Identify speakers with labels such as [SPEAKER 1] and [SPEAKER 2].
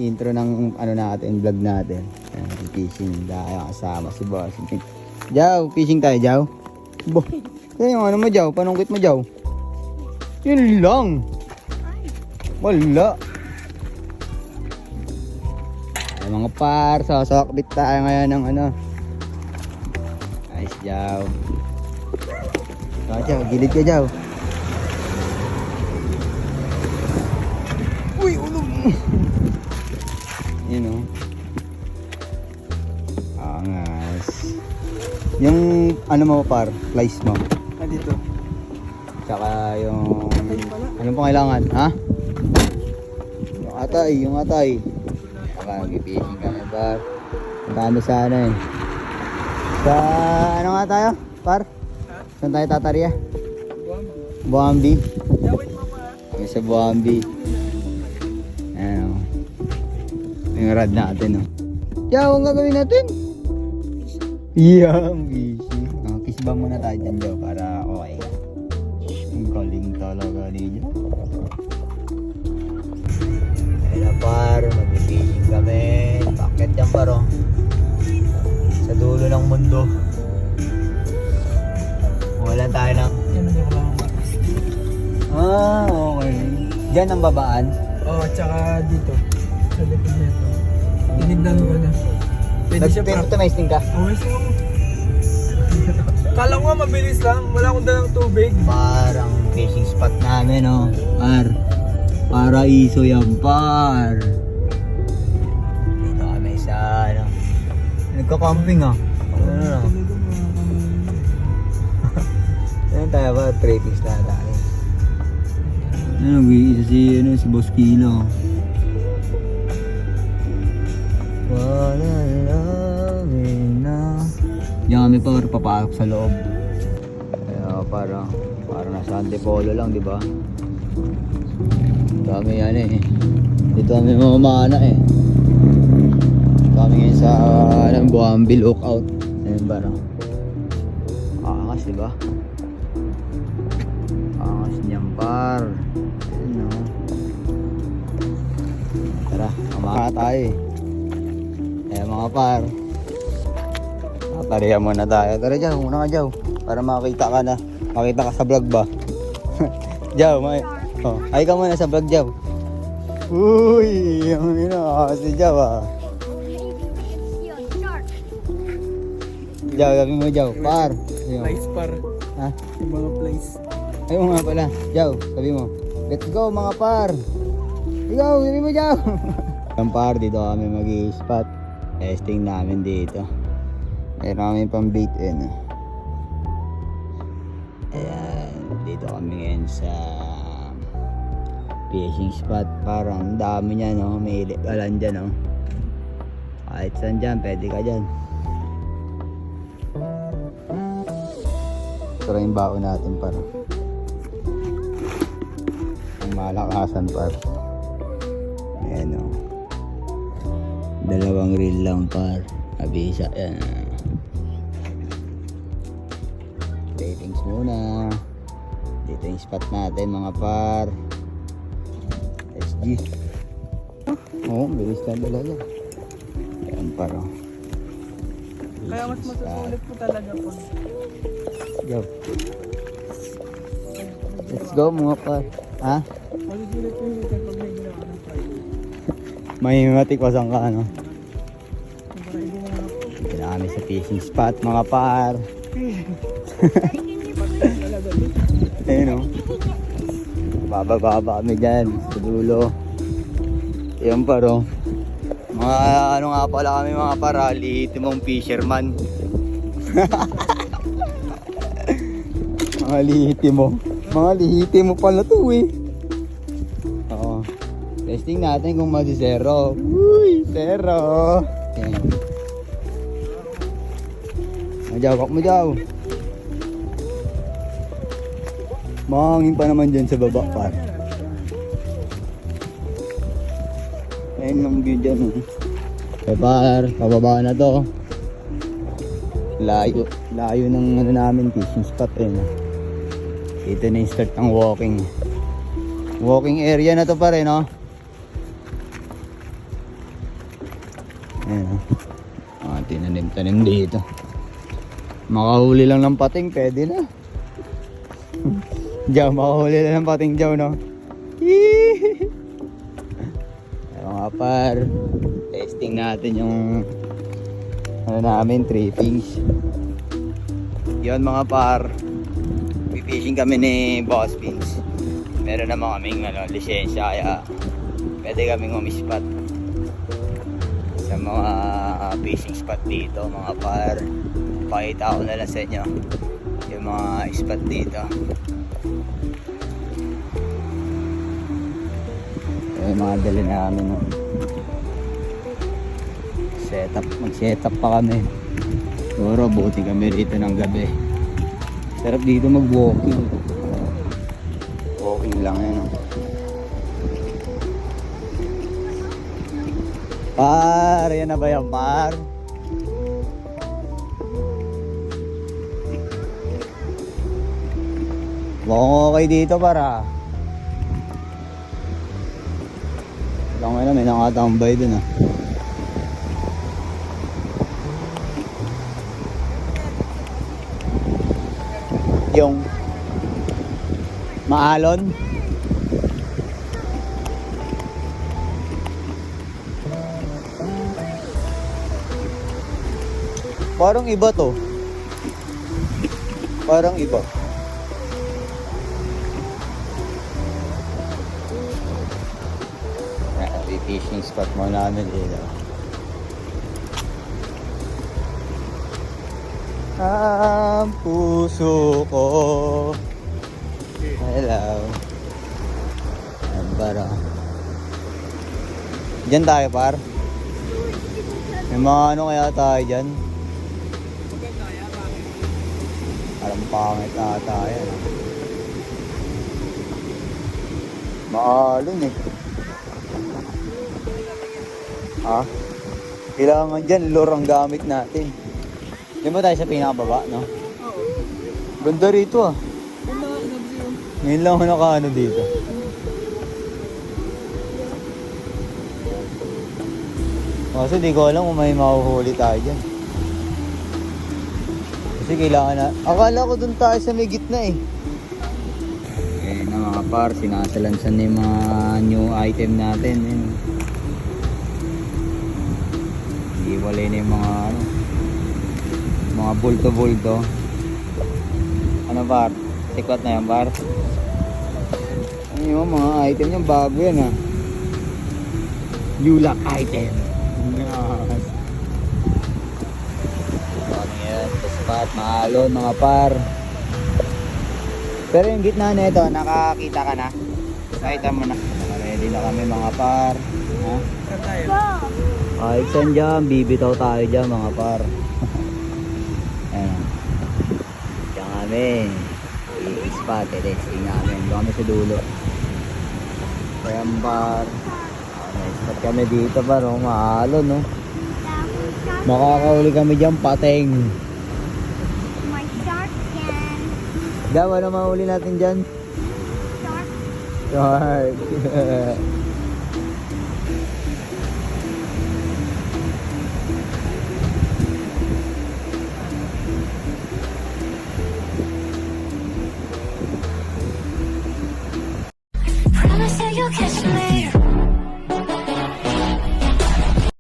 [SPEAKER 1] intro ng ano natin, vlog natin. Ayan, fishing. Dahil kasama si boss. Jaw, fishing tayo, Jaw. Kaya yung ano mo, Jaw? Panungkit mo, Jaw? Yun lang. Wala. Ay, mga par, sasakbit tayo ngayon ng ano. Nice, Jaw. Jaw, gilid ka, Jaw. Uy, ulong. Yun o. Angas. Yung ano mo par, flies mo.
[SPEAKER 2] Dito.
[SPEAKER 1] Tsaka yung anong pangailangan, ha? Yung atay. Baka mag-fishing kami par. Dami sana eh. Sa ano nga tayo, par? Saan tayo tatarya? Buambi. Kami sa Buambi. Ano? Yung rad natin, no? Tiyaw, ang gagawin natin? Yeah, busy. Kiss ba muna tayo dyan, Joe, para okay. Ang galing talaga ninyo. Ayun na par, mag-fishing kami. Bakit yan paro? Sa dulo ng mundo. Wala tayo ng...
[SPEAKER 2] Yan ang yung
[SPEAKER 1] okay. Diyan ang babaan?
[SPEAKER 2] Oo, tsaka dito. Sa likod nito. Tinignan ko na. Pwede siya pa.
[SPEAKER 1] Nag-optimizing ka?
[SPEAKER 2] Always ako. Kala ko nga mabilis lang. Wala akong dalang tubig.
[SPEAKER 1] Parang fishing spot namin, no? Paraiso yan, par. Dito kami sa, ano? Nagka-camping, ah. Ano na? Ano tayo ba? Tradings na tayo. Ano, isa si Boss Kilo. Wala lang na. Diyan kami pa papasok sa loob. Kaya parang nasa Antipolo lang, di ba? Dami yan eh. Dito kami mamamana eh. Kami ngayon sa Buambi lookout. Ayun parang angas, di ba? Angas niyang par. Ayun, no? Tara, mamaka tayo eh. Ayan mga par. Tarihan muna tayo. Tara, Jaw, muna ka, Jaw. Para makita ka na. Makita ka sa vlog ba? Jaw, ay ka muna sa vlog, Jaw. Uy, yung si Jaw, ah. Jaw, sabi mo, Jaw, par.
[SPEAKER 2] Place par.
[SPEAKER 1] Ha?
[SPEAKER 2] Yung mga place.
[SPEAKER 1] Ayaw nga pala. Jaw, sabi mo. Let's go, mga par. Ikaw, sabi mo, Jaw. Ang par, dito kami mag-i-spot. Testing namin dito. Meron kami pang bait in. Ayan, dito kami ngayon sa fishing spot. Parang dami niya, no? May ilan dyan, no? Kahit saan dyan, pwede ka dyan. Ito rin yung baon natin para ang malakasan par. Ayan, no? 2 reel lang par. Abisa yan. Ratings muna. Dito yung spot natin mga par. SG. Oo, bilis na talaga. Yan par.
[SPEAKER 2] Kaya mas masusulit po talaga po.
[SPEAKER 1] Go. Let's go mga par. Ha?
[SPEAKER 2] Masusulit po yung pag may ginawa ng try.
[SPEAKER 1] May matikwasan ka, ano? Dito na kami sa fishing spot mga par. Ayun, no? Bababa kami dyan sa dulo. Ayan par, oh. Mga ano nga pala kami mga par, lihitimong fisherman. Mga lihitimo pala to eh. Oo. Testing natin kung masi-zero. Uy, zero. Ayan. Majawak mo daw. Mahangin pa naman dyan sa baba par. Ayun lang view dyan. Okay par, pababa na to. Layo ng ano namin, fishing spot eh. Dito na yung start ng walking area na to pa rin, no? Ayan o. Mga tinanim-tanim dito. Makahuli lang ng pating, pwede na. Diyaw, makahuli lang ng pating diyaw, no? Yee! Ayan mga par. Testing natin yung ano namin, trippings. Yun mga par. Fishing kami ni Boss Vince. Meron naman kaming lisensya kaya pwede kaming umispat sa mga fishing spot dito mga par. Pakita ko na lang sa inyo yung mga spot dito. Yung mga dali namin, no? Mag-setup pa kami. Siguro buti kami rito ng gabi. Sarap dito mag-walking. Walking lang yan, no? Par, yan na ba yung par? Mukhang okay dito para. Lang na may nakatambay dun ah. Yung maalon. Parang iba to. Parang iba. Fishing spot mo namin dito. Ang puso ko. Hello. Ayan para. Diyan tayo par. May mga ano kaya tayo dyan? Alam pangit na tayo. Maalon eh. Ha? Kailangan dyan, lure ang gamit natin. Di ba tayo sa pinakababa, no?
[SPEAKER 2] Oo.
[SPEAKER 1] Ganda rito ah. Ngayon lang ako nakaano dito. Kasi di ko alam kung may mahuhuli tayo dyan. Kasi kailangan na... Akala ko dun tayo sa may gitna eh. Eh na mga par, sinasalansan na yung mga new item natin. Iwalay na yung mga ano, mga bulto-bulto. Ano par? Tikwat na yan par? Ano yung mga item yung bago yan ha? Yulak item. Yes. Ano yan? Spot, maalon mga par. Pero yung gitna na ito, nakakita ka na? Nakita mo na. Ready na kami mga par. Ha?
[SPEAKER 2] Saan tayo?
[SPEAKER 1] Kahit saan dyan, bibitaw tayo dyan mga par. Ayan. Diyan kami. I-spot, testing namin. Doon kami sa dulo. Ayan par. May spot kami dito par. Oh, maalo no. Makakahuli kami dyan, pateng.
[SPEAKER 3] My shark can.
[SPEAKER 1] Diyan, ano mahuli natin dyan?
[SPEAKER 3] Shark.
[SPEAKER 1] Shark.